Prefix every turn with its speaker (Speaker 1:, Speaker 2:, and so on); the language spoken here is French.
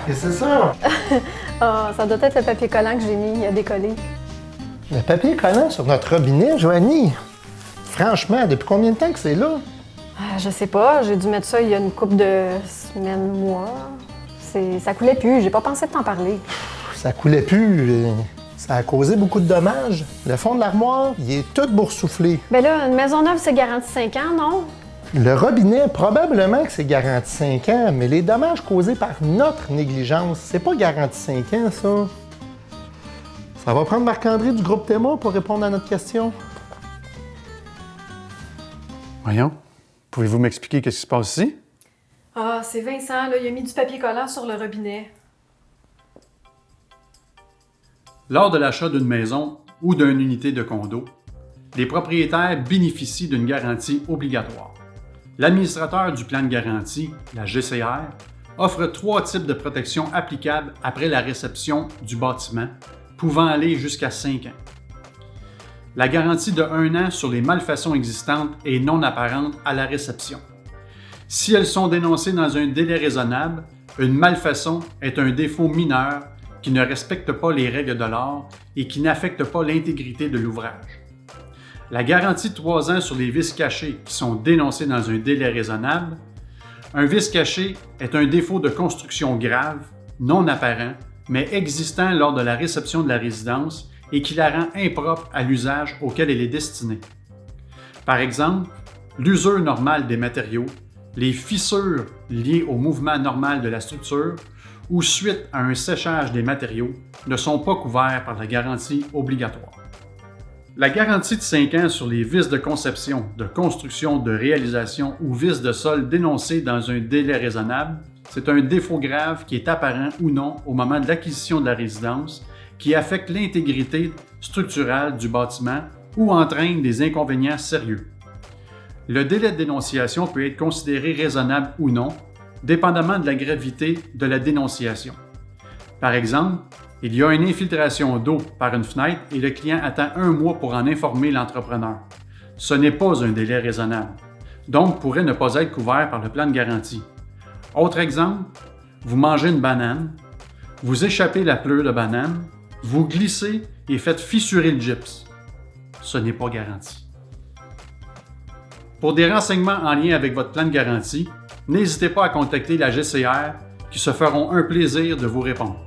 Speaker 1: Qu'est-ce que c'est ça?
Speaker 2: Ah, ça doit être le papier collant que j'ai mis, il a décollé.
Speaker 1: Le papier collant sur notre robinet, Joanie? Franchement, depuis combien de temps que c'est là?
Speaker 2: Je sais pas, j'ai dû mettre ça il y a une couple de semaines, mois. Ça coulait plus, j'ai pas pensé de t'en parler.
Speaker 1: Ça coulait plus. Ça a causé beaucoup de dommages. Le fond de l'armoire, il est tout boursouflé.
Speaker 2: Ben là, une maison neuve, c'est garanti 5 ans, non?
Speaker 1: Le robinet, probablement que c'est garanti 5 ans, mais les dommages causés par notre négligence, c'est pas garanti 5 ans, ça. Ça va prendre Marc-André du groupe Théma pour répondre à notre question.
Speaker 3: Voyons, pouvez-vous m'expliquer ce qui se passe ici?
Speaker 2: Ah, c'est Vincent, là, il a mis du papier collant sur le robinet.
Speaker 3: Lors de l'achat d'une maison ou d'une unité de condo, les propriétaires bénéficient d'une garantie obligatoire. L'administrateur du plan de garantie, la GCR, offre 3 types de protection applicables après la réception du bâtiment, pouvant aller jusqu'à 5 ans. La garantie de 1 an sur les malfaçons existantes et non apparentes à la réception. Si elles sont dénoncées dans un délai raisonnable, une malfaçon est un défaut mineur qui ne respecte pas les règles de l'art et qui n'affecte pas l'intégrité de l'ouvrage. La garantie de 3 ans sur les vices cachés qui sont dénoncés dans un délai raisonnable. Un vice caché est un défaut de construction grave, non apparent, mais existant lors de la réception de la résidence et qui la rend impropre à l'usage auquel elle est destinée. Par exemple, l'usure normale des matériaux, les fissures liées au mouvement normal de la structure ou suite à un séchage des matériaux ne sont pas couverts par la garantie obligatoire. La garantie de 5 ans sur les vices de conception, de construction, de réalisation ou vices de sol dénoncés dans un délai raisonnable, c'est un défaut grave qui est apparent ou non au moment de l'acquisition de la résidence, qui affecte l'intégrité structurelle du bâtiment ou entraîne des inconvénients sérieux. Le délai de dénonciation peut être considéré raisonnable ou non, dépendamment de la gravité de la dénonciation. Par exemple, il y a une infiltration d'eau par une fenêtre et le client attend 1 mois pour en informer l'entrepreneur. Ce n'est pas un délai raisonnable, donc pourrait ne pas être couvert par le plan de garantie. Autre exemple, vous mangez une banane, vous échappez la pleure de banane, vous glissez et faites fissurer le gypse. Ce n'est pas garanti. Pour des renseignements en lien avec votre plan de garantie, n'hésitez pas à contacter la GCR qui se feront un plaisir de vous répondre.